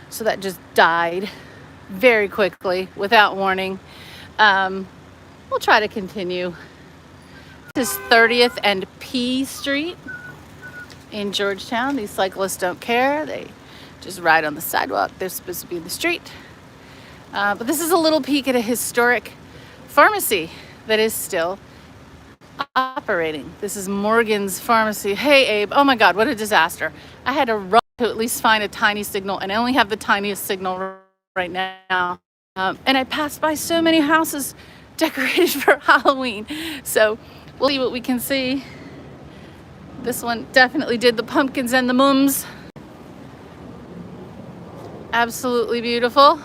So that just died very quickly without warning. We'll try to continue. This is 30th and P Street in Georgetown. These cyclists don't care. They just ride on the sidewalk. They're supposed to be in the street. But this is a little peek at a historic pharmacy that is still operating. This is Morgan's Pharmacy. Hey, Abe. Oh my God, what a disaster. I had to run to at least find a tiny signal, and I only have the tiniest signal right now. And I passed by so many houses decorated for Halloween. So we'll see what we can see. This one definitely did the pumpkins and the mums. Absolutely beautiful.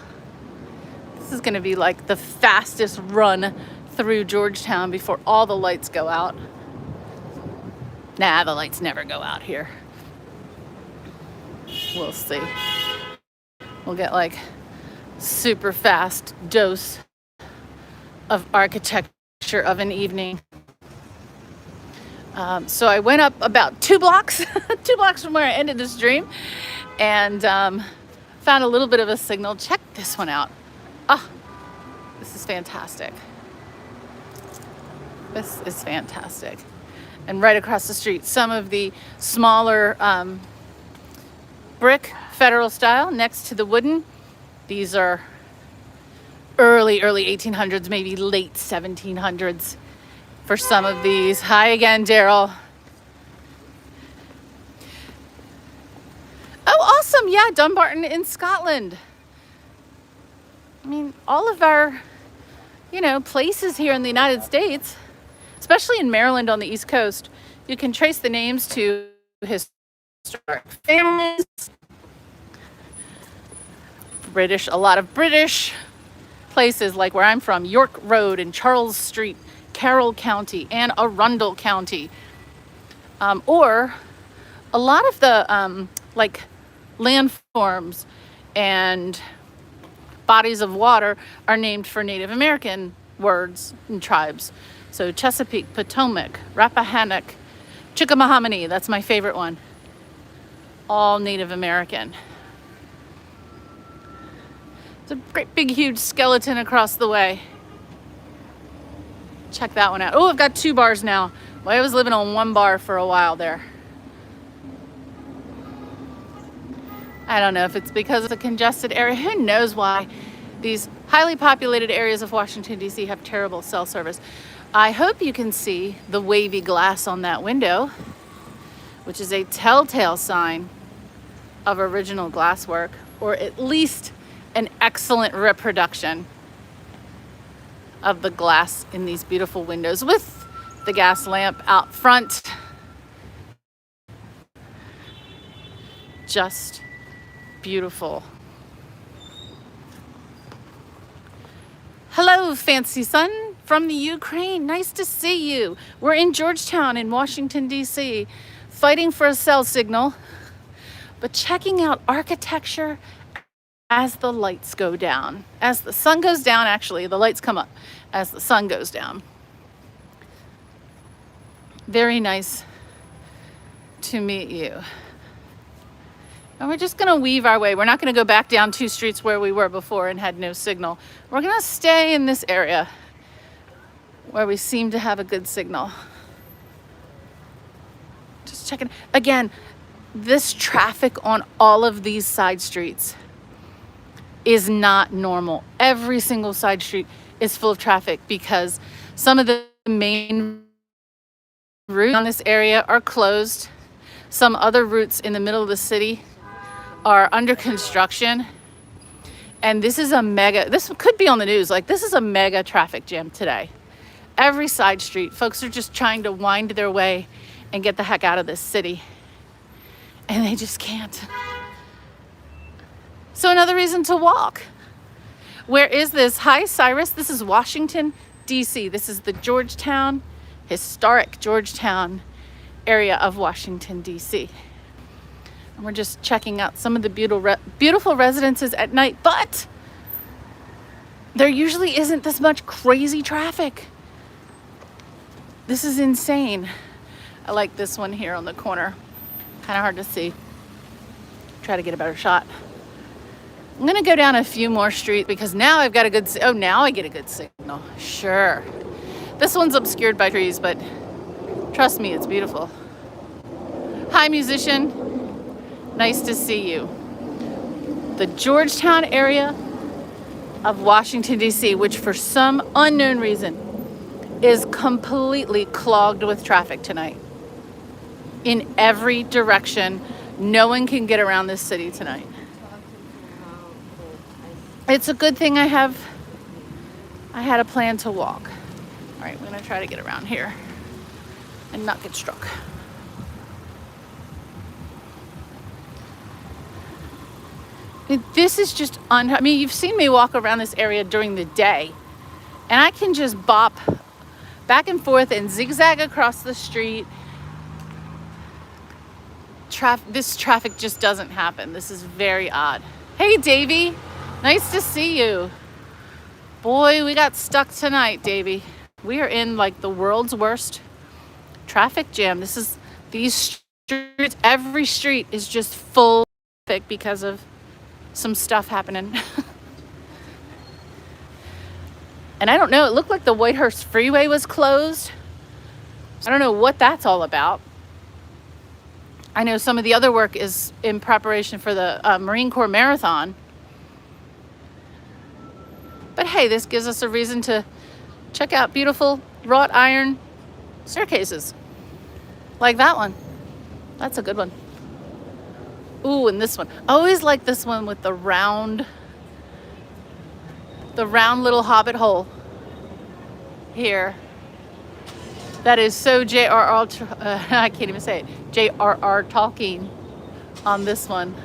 This is going to be like the fastest run through Georgetown before all the lights go out. Nah, the lights never go out here. We'll see. We'll get like super fast dose of architecture of an evening. So I went up about 2 blocks, 2 blocks from where I ended the stream, and found a little bit of a signal. Check this one out. Ah, this is fantastic. This is fantastic. And right across the street, some of the smaller brick federal style next to the wooden. These are early 1800s, maybe late 1700s for some of these. Hi again, Daryl. Oh, awesome. Yeah, Dumbarton in Scotland. I mean, all of our, places here in the United States, especially in Maryland on the East Coast, you can trace the names to historic families. A lot of British places, like where I'm from, York Road and Charles Street, Carroll County and Arundel County. Or a lot of the landforms and bodies of water are named for Native American words and tribes. So Chesapeake, Potomac, Rappahannock, Chickamaugamany, that's my favorite one. All Native American. It's a great big huge skeleton across the way. Check that one out. Oh, I've got 2 bars now. Well, I was living on 1 bar for a while there. I don't know if it's because it's a congested area. Who knows why these highly populated areas of Washington, D.C. have terrible cell service. I hope you can see the wavy glass on that window, which is a telltale sign of original glasswork, or at least an excellent reproduction of the glass in these beautiful windows with the gas lamp out front. Just beautiful. Hello, Fancy Sun from the Ukraine. Nice to see you. We're in Georgetown in Washington, D.C., fighting for a cell signal, but checking out architecture as the lights go down. As the sun goes down, actually, the lights come up as the sun goes down. Very nice to meet you. And we're just gonna weave our way. We're not gonna go back down 2 streets where we were before and had no signal. We're gonna stay in this area where we seem to have a good signal. Just checking. Again, this traffic on all of these side streets is not normal. Every single side street is full of traffic because some of the main routes on this area are closed. Some other routes in the middle of the city are under construction. And this could be on the news, this is a mega traffic jam today. Every side street, folks are just trying to wind their way and get the heck out of this city. And they just can't. So another reason to walk. Where is this? Hi, Cyrus. This is Washington, D.C. This is the historic Georgetown area of Washington, D.C. And we're just checking out some of the beautiful residences at night, but there usually isn't this much crazy traffic. This is insane. I like this one here on the corner. Kind of hard to see. Try to get a better shot. I'm gonna go down a few more streets because now I've got a good, oh, now I get a good signal. Sure. This one's obscured by trees, but trust me, it's beautiful. Hi, musician. Nice to see you. The Georgetown area of Washington, D.C., which for some unknown reason is completely clogged with traffic tonight. In every direction, no one can get around this city tonight. It's a good thing I had a plan to walk. All right, we're gonna try to get around here and not get struck. This is just I mean, you've seen me walk around this area during the day, and I can just bop back and forth and zigzag across the street. This traffic just doesn't happen. This is very odd. Hey, Davey, nice to see you. Boy, we got stuck tonight, Davey. We are in like the world's worst traffic jam. These streets, every street is just full of traffic because of some stuff happening. And I don't know, it looked like the Whitehurst Freeway was closed. I don't know what that's all about. I know some of the other work is in preparation for the Marine Corps Marathon. But hey, this gives us a reason to check out beautiful wrought iron staircases. Like that one. That's a good one. Ooh, and this one. I always like this one with the round little hobbit hole here. That is so J.R.R. I can't even say it. J.R.R. Tolkien on this one.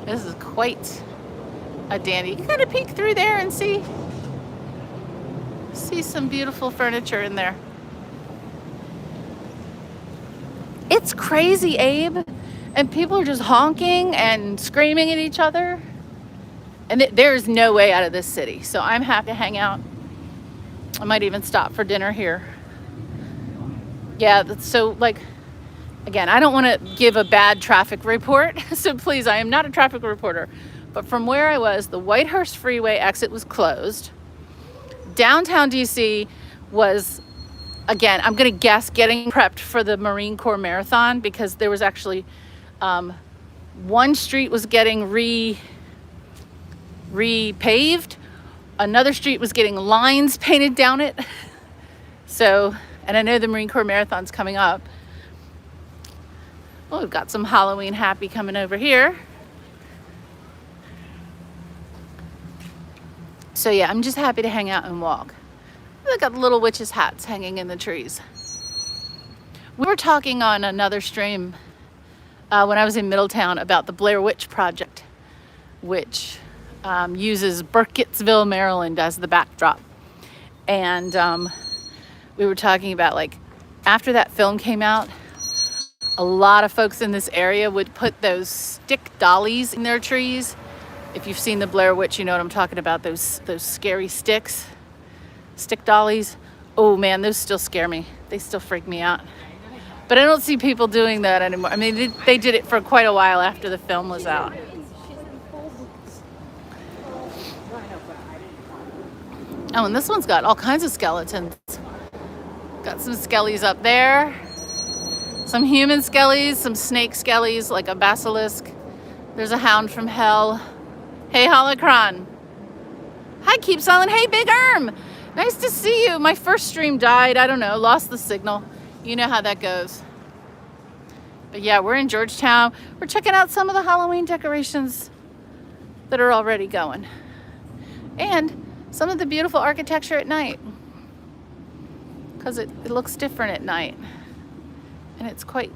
This is quite a dandy. You can kind of peek through there and see some beautiful furniture in there. It's crazy, Abe. And people are just honking and screaming at each other. And there's no way out of this city. So I'm happy to hang out. I might even stop for dinner here. Yeah, so like, again, I don't want to give a bad traffic report. So please, I am not a traffic reporter. But from where I was, the Whitehurst Freeway exit was closed. Downtown DC was, again, I'm going to guess, getting prepped for the Marine Corps Marathon, because there was actually one street was getting repaved. Another street was getting lines painted down it. So, and I know the Marine Corps Marathon's coming up. Well, we've got some Halloween happy coming over here. So yeah, I'm just happy to hang out and walk. Look at the little witches' hats hanging in the trees. We were talking on another stream when I was in Middletown about the Blair Witch Project, which uses Burkittsville, Maryland as the backdrop. And we were talking about, like, after that film came out, a lot of folks in this area would put those stick dollies in their trees. If you've seen the Blair Witch, you know what I'm talking about, those scary stick dollies. Oh man, those still scare me. They still freak me out. But I don't see people doing that anymore. I mean, they did it for quite a while after the film was out. Oh, and this one's got all kinds of skeletons. Got some skellies up there. Some human skellies, some snake skellies, like a basilisk. There's a hound from hell. Hey, Holocron. Hi, Keep Silent. Hey, Big Erm. Nice to see you. My first stream died. I don't know, lost the signal. You know how that goes. But yeah, we're in Georgetown. We're checking out some of the Halloween decorations that are already going. And some of the beautiful architecture at night. Because it looks different at night. And it's quite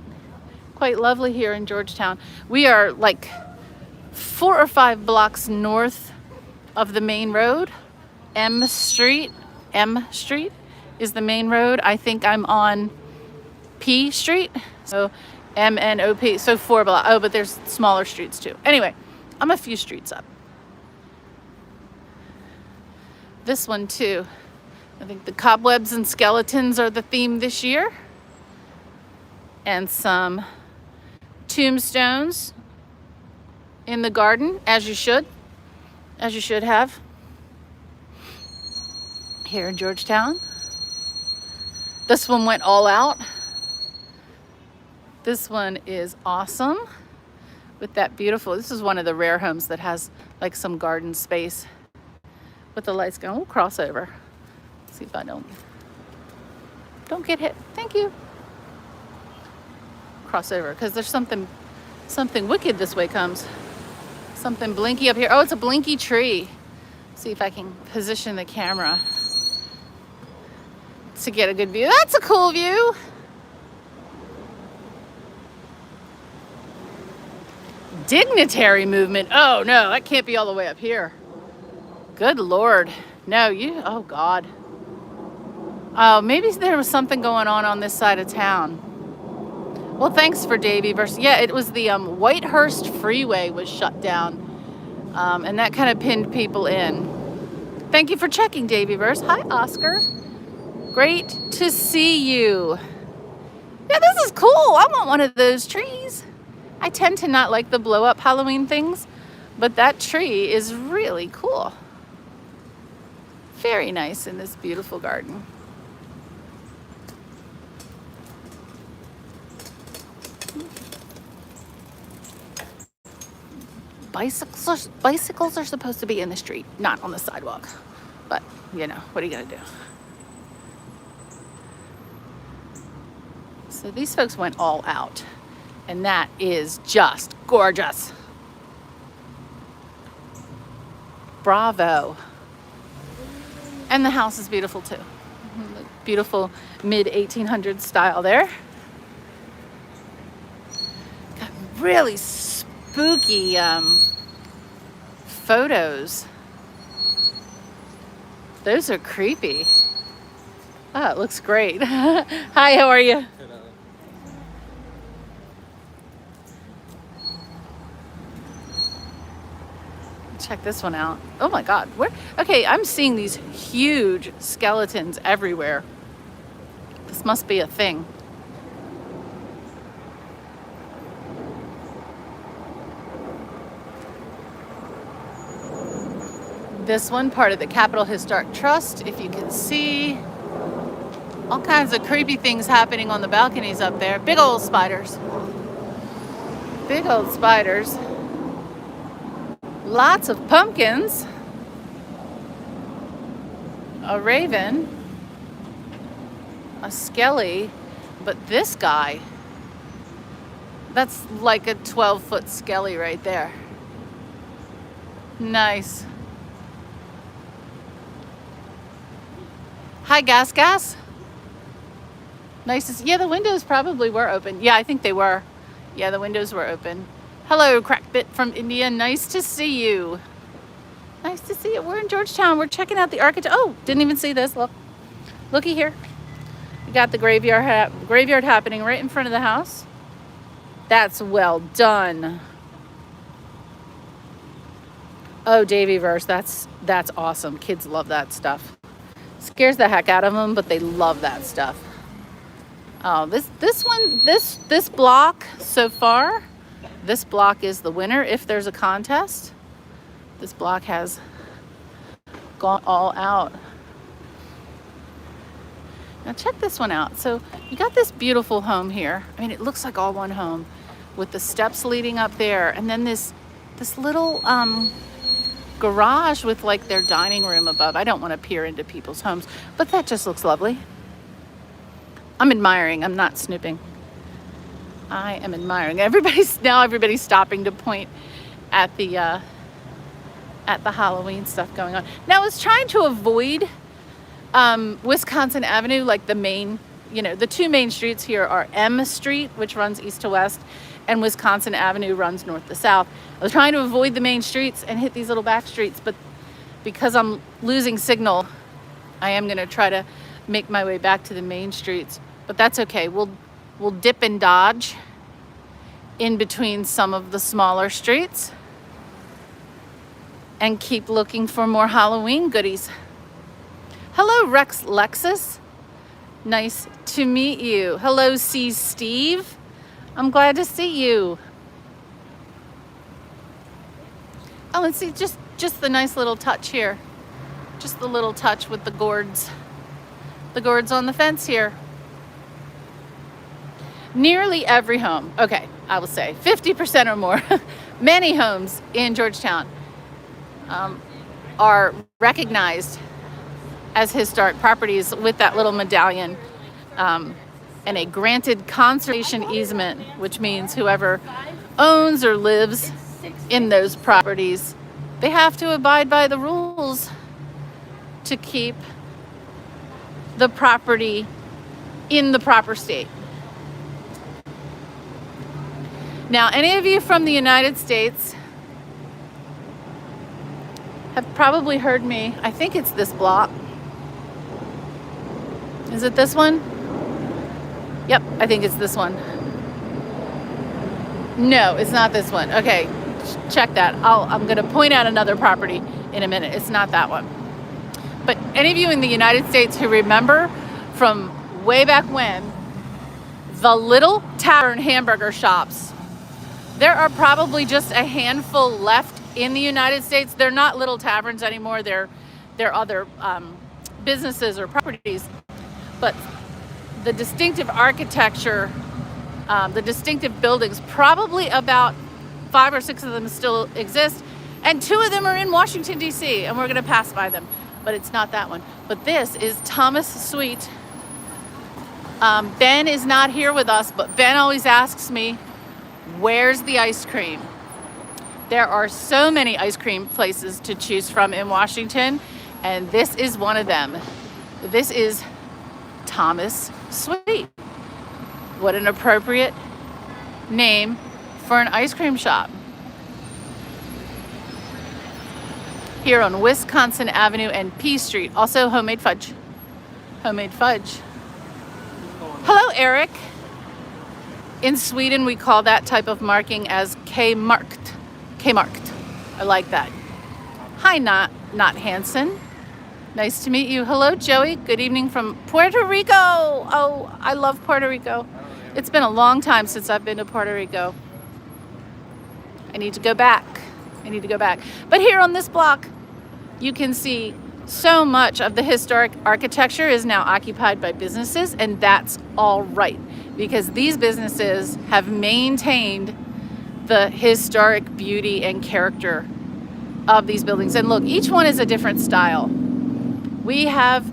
lovely here in Georgetown. We are like 4 or 5 blocks north of the main road. M Street is the main road. I think I'm on P Street, so MNOP, so 4 blocks. Oh, but there's smaller streets too. Anyway, I'm a few streets up. This one too. I think the cobwebs and skeletons are the theme this year. And some tombstones in the garden, as you should. as you should have, here in Georgetown. This one went all out. This one is awesome with that beautiful, this is one of the rare homes that has like some garden space with the lights going. We'll cross over. See if I don't get hit. Thank you. Cross over because there's something wicked this way comes. Something blinky up here. Oh, it's a blinky tree. See if I can position the camera to get a good view. That's a cool view. Dignitary movement. Oh no, that can't be all the way up here. Good Lord. No, oh God. Oh, maybe there was something going on this side of town. Well, thanks for Davy versus, yeah, it was the Whitehurst Freeway was shut down. And that kind of pinned people in. Thank you for checking, Davyverse. Hi, Oscar. Great to see you. Yeah, this is cool. I want one of those trees. I tend to not like the blow up Halloween things, but that tree is really cool. Very nice in this beautiful garden. Bicycles are supposed to be in the street, not on the sidewalk. But, you know, what are you going to do? So these folks went all out. And that is just gorgeous. Bravo. And the house is beautiful too. Beautiful mid-1800s style there. Got really spooky photos. Those are creepy. Oh, it looks great. Hi, how are you? Check this one out. Oh my God. Okay, I'm seeing these huge skeletons everywhere. This must be a thing. This one, part of the Capitol Historic Trust, if you can see. All kinds of creepy things happening on the balconies up there. Big old spiders. Big old spiders. Lots of pumpkins. A raven. A skelly. But this guy, that's like a 12-foot skelly right there. Nice. Hi, Gas. Nice to see. Yeah, the windows probably were open. Yeah, I think they were. Yeah, the windows were open. Hello, Crackbit from India. Nice to see you. Nice to see you. We're in Georgetown. We're checking out the architect. Oh, didn't even see this. Look. Looky here. We got the graveyard happening right in front of the house. That's well done. Oh, Davyverse. That's awesome. Kids love that stuff. Scares the heck out of them, but they love that stuff. Oh, this block so far, this block is the winner if there's a contest. This block has gone all out. Now check this one out. So you got this beautiful home here. I mean, it looks like all one home with the steps leading up there. And then this little garage with like their dining room above. I don't want to peer into people's homes, but that just looks lovely. I'm admiring. I'm not snooping. I am admiring. Everybody's stopping to point at the Halloween stuff going on. Now I was trying to avoid Wisconsin Avenue, like the main, the two main streets here are M Street, which runs east to west, and Wisconsin Avenue runs north to south. I was trying to avoid the main streets and hit these little back streets, but because I'm losing signal, I am going to try to make my way back to the main streets. But that's okay. We'll dip and dodge in between some of the smaller streets and keep looking for more Halloween goodies. Hello, Rex Lexus. Nice to meet you. Hello, C. Steve. I'm glad to see you. Oh, and see, just just the nice little touch here. Just the little touch with the gourds. The gourds on the fence here. Nearly every home, okay, I will say 50% or more, many homes in Georgetown are recognized as historic properties with that little medallion and a granted conservation easement, which means whoever owns or lives in those properties, they have to abide by the rules to keep the property in the proper state. Now, any of you from the United States have probably heard me. I think it's this block. Is it this one? Yep, I think it's this one. No, it's not this one. Okay, check that. I'm going to point out another property in a minute. It's not that one. But any of you in the United States who remember from way back when, the little tavern hamburger shops, there are probably just a handful left in the United States. They're not little taverns anymore. They're other businesses or properties. But the distinctive architecture, the distinctive buildings, probably about 5 or 6 of them still exist. And 2 of them are in Washington, D.C., and we're going to pass by them. But it's not that one. But this is Thomas Sweet. Ben is not here with us, but Ben always asks me, where's the ice cream? There are so many ice cream places to choose from in Washington, and this is one of them. This is Thomas Sweet. What an appropriate name for an ice cream shop. Here on Wisconsin Avenue and P Street. Also homemade fudge. Homemade fudge. Hello, Eric. In Sweden, we call that type of marking as K-marked. K-marked. I like that. Hi, Not Hansen. Nice to meet you. Hello, Joey. Good evening from Puerto Rico. Oh, I love Puerto Rico. It's been a long time since I've been to Puerto Rico. I need to go back. But here on this block, you can see so much of the historic architecture is now occupied by businesses, and that's all right, because these businesses have maintained the historic beauty and character of these buildings. And look, each one is a different style. We have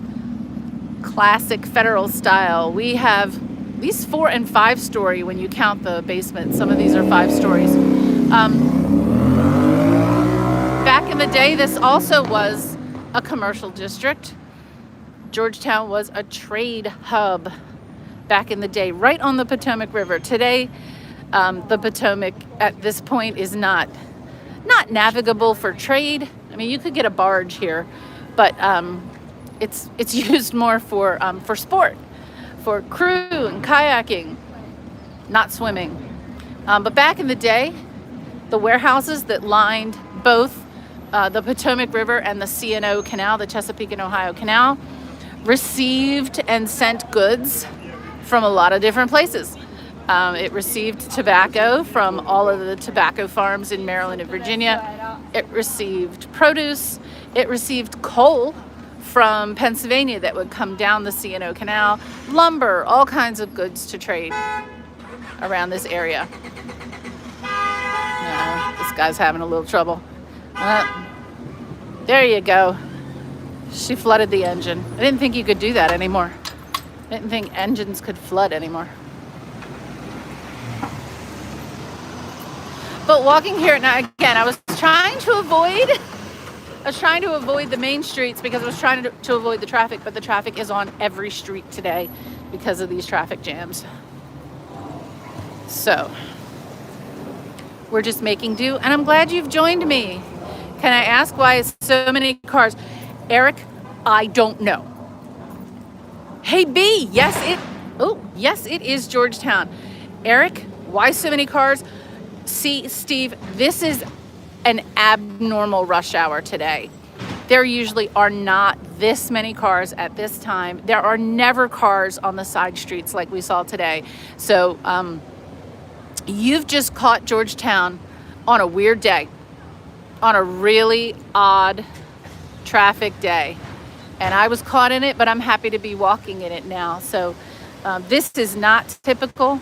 classic federal style. We have these 4- and 5-story when you count the basement. Some of these are 5 stories. Back in the day, this also was a commercial district. Georgetown was a trade hub back in the day, right on the Potomac River. Today, the Potomac at this point is not navigable for trade. I mean, you could get a barge here, but it's used more for sport, for crew and kayaking, not swimming. But back in the day, the warehouses that lined both the Potomac River and the C&O Canal, the Chesapeake and Ohio Canal, received and sent goods from a lot of different places. It received tobacco from all of the tobacco farms in Maryland and Virginia. It received produce. It received coal from Pennsylvania that would come down the C&O Canal, lumber, all kinds of goods to trade around this area. This guy's having a little trouble. There you go. She flooded the engine. I didn't think you could do that anymore. I didn't think engines could flood anymore. But walking here now, again, I was trying to avoid the main streets because I was trying to avoid the traffic, but the traffic is on every street today because of these traffic jams. So we're just making do, and I'm glad you've joined me. Can I ask why it's so many cars? Eric, I don't know. Hey B, yes it is Georgetown. Eric, why so many cars? See, Steve, this is an abnormal rush hour today. There usually are not this many cars at this time. There are never cars on the side streets like we saw today. So you've just caught Georgetown on a weird day. on a really odd traffic day. And I was caught in it, but I'm happy to be walking in it now. So this is not typical.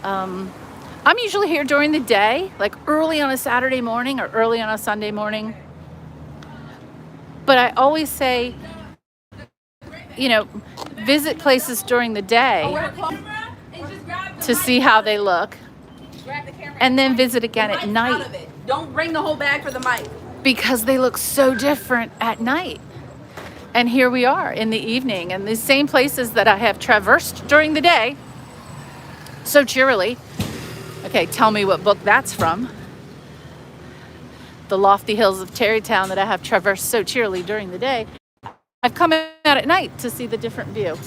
I'm usually here during the day, like early on a Saturday morning or early on a Sunday morning. But I always say, you know, visit places during the day to see how they look, and then visit again at night. Don't bring the whole bag for the mic. Because they look so different at night. And here we are in the evening, and the same places that I have traversed during the day so cheerily. Okay, tell me what book that's from. The lofty hills of Tarrytown that I have traversed so cheerily during the day. I've come out at night to see the different view.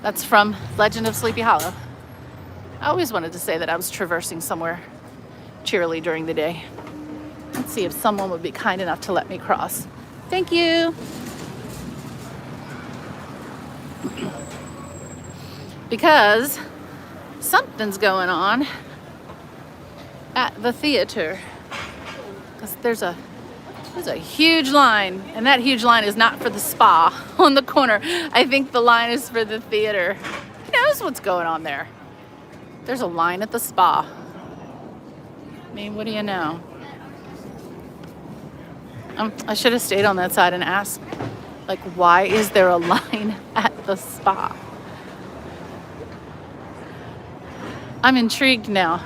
That's from Legend of Sleepy Hollow. I always wanted to say that I was traversing somewhere cheerily during the day. Let's see if someone would be kind enough to let me cross. Thank you. Because something's going on at the theater. Because there's a huge line, and that huge line is not for the spa on the corner. I think the line is for the theater. Who knows what's going on there? There's a line at the spa. I mean, what do you know? I should have stayed on that side and asked, like, why is there a line at the spa? I'm intrigued now.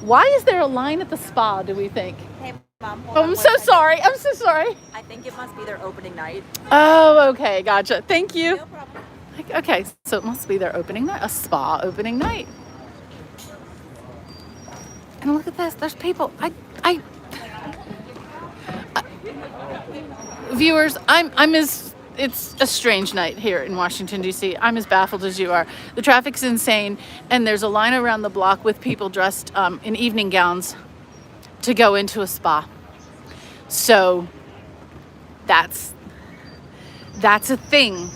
Why is there a line at the spa, do we think? Hey, Mom. Oh, I'm so sorry. I'm so sorry. I think it must be their opening night. Oh, okay. Gotcha. Thank you. No problem. Okay, so it must be their opening night, a spa opening night. And look at this. There's people. Viewers, it's a strange night here in Washington, D.C. I'm as baffled as you are. The traffic's insane, and there's a line around the block with people dressed in evening gowns to go into a spa. So that's a thing,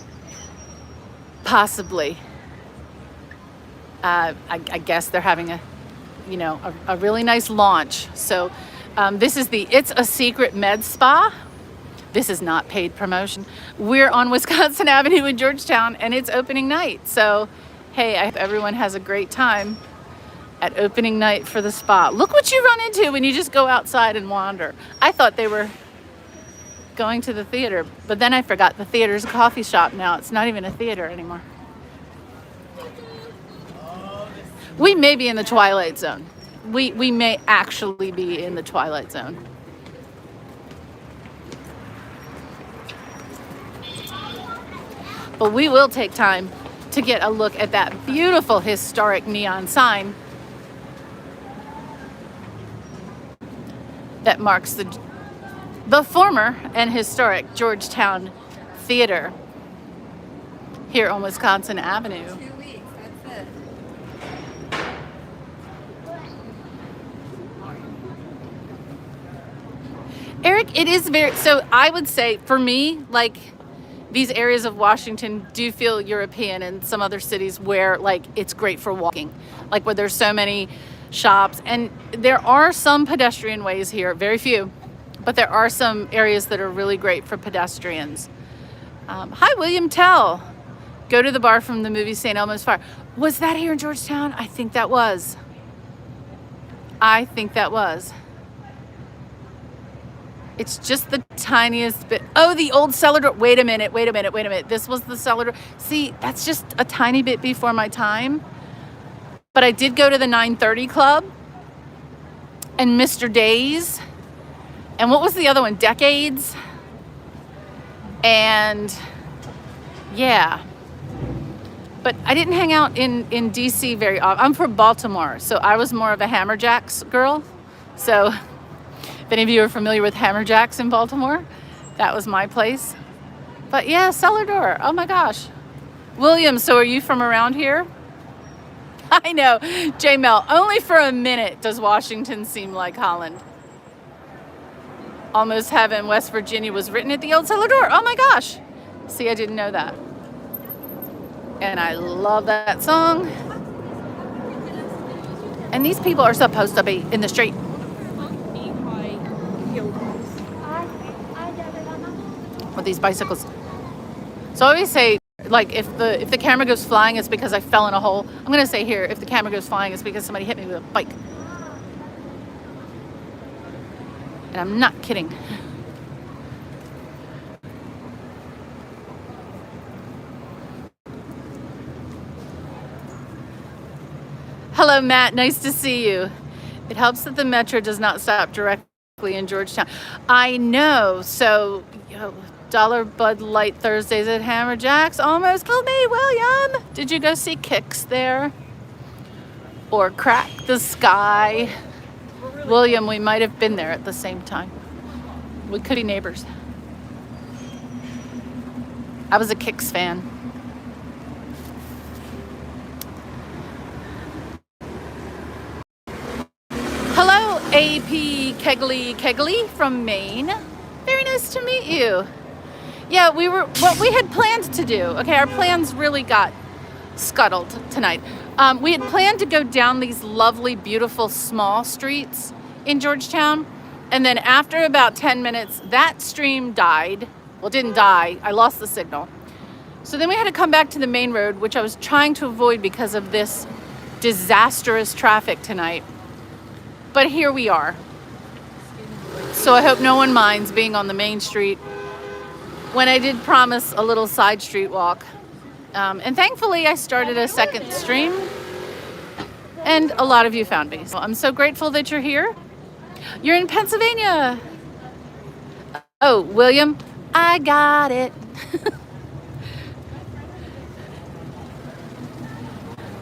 possibly. I guess they're having a really nice launch. So this is It's a Secret Med Spa. This is not paid promotion. We're on Wisconsin Avenue in Georgetown, and it's opening night. So, hey, I hope everyone has a great time at opening night for the spa. Look what you run into when you just go outside and wander. I thought they were going to the theater, but then I forgot the theater's a coffee shop now. It's not even a theater anymore. We may be in the Twilight Zone. We may actually be in the Twilight Zone. But we will take time to get a look at that beautiful historic neon sign that marks the former and historic Georgetown Theater here on Wisconsin Avenue. 2 weeks, that's it. Eric, it is so I would say for me, like, these areas of Washington do feel European, and some other cities where, like, it's great for walking, like where there's so many shops, and there are some pedestrian ways here, very few, but there are some areas that are really great for pedestrians. Hi, William Tell. Go to the bar from the movie St. Elmo's Fire. Was that here in Georgetown? I think that was. It's just the tiniest bit. Oh, the old cellar door. Wait a minute. This was the cellar door. See, that's just a tiny bit before my time. But I did go to the 9:30 Club and Mr. Days. And what was the other one? Decades. And yeah. But I didn't hang out in D.C. very often. I'm from Baltimore, so I was more of a Hammerjacks girl. So if any of you are familiar with Hammerjacks in Baltimore, that was my place. But yeah, cellar door. Oh my gosh. William, so are you from around here? I know. J Mel, only for a minute does Washington seem like Holland. Almost Heaven, West Virginia was written at the old cellar door. Oh my gosh. See, I didn't know that. And I love that song. And these people are supposed to be in the street. with these bicycles. So I always say, like, if the camera goes flying, it's because I fell in a hole. I'm gonna say here, if the camera goes flying, it's because somebody hit me with a bike. And I'm not kidding. Hello, Matt. Nice to see you. It helps that the metro does not stop directly in Georgetown. I know. So, Dollar Bud Light Thursdays at Hammer Jack's almost killed me, William. Did you go see Kicks there? Or Crack the Sky? William, we might have been there at the same time. We could be neighbors. I was a Kicks fan. Hello, AP Kegley from Maine. Very nice to meet you. Yeah, what we had planned to do. Okay, our plans really got scuttled tonight. We had planned to go down these lovely, beautiful, small streets in Georgetown. And then after about 10 minutes, that stream died. Well, it didn't die. I lost the signal. So then we had to come back to the main road, which I was trying to avoid because of this disastrous traffic tonight. But here we are. So I hope no one minds being on the main street when I did promise a little side street walk. And thankfully I started a second stream and a lot of you found me. So I'm so grateful that you're here. You're in Pennsylvania. Oh, William, I got it.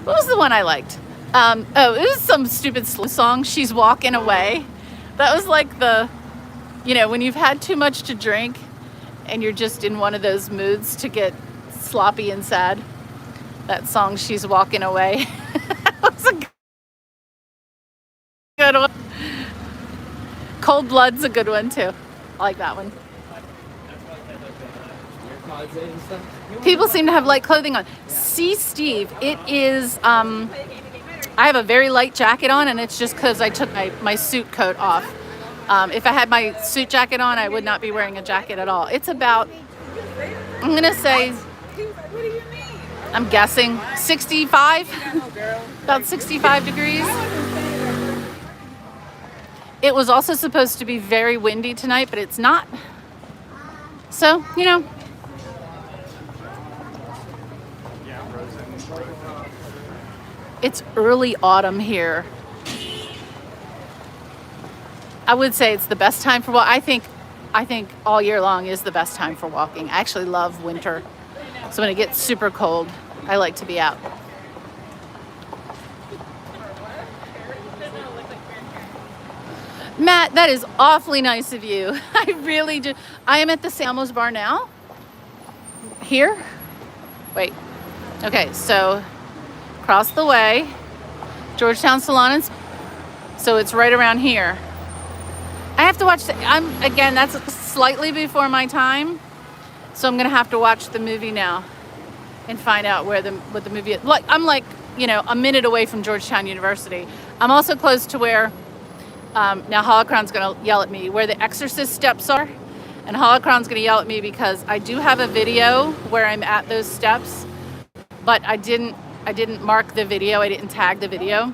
What was the one I liked? It was some stupid slow song, She's Walking Away. That was like when you've had too much to drink and you're just in one of those moods to get sloppy and sad. That song, She's Walking Away. That was a good one. Cold Blood's a good one too. I like that one. People seem to have light clothing on. See, Steve, it is, I have a very light jacket on, and it's just because I took my suit coat off. If I had my suit jacket on, I would not be wearing a jacket at all. It's about, I'm going to say, I'm guessing 65, about 65 degrees. It was also supposed to be very windy tonight, but it's not. So, it's early autumn here. I would say it's the best time for walk. I think all year long is the best time for walking. I actually love winter. So when it gets super cold, I like to be out. Matt, that is awfully nice of you. I really do. I am at the Salmo's Bar now. Here. Wait. Okay, so across the way, Georgetown Salon. So it's right around here. I have to watch that's slightly before my time. So I'm going to have to watch the movie now and find out what the movie is. Like, I'm like, a minute away from Georgetown University. I'm also close to where now Holocron's going to yell at me where the Exorcist steps are. And Holocron's going to yell at me because I do have a video where I'm at those steps, but I didn't mark the video. I didn't tag the video.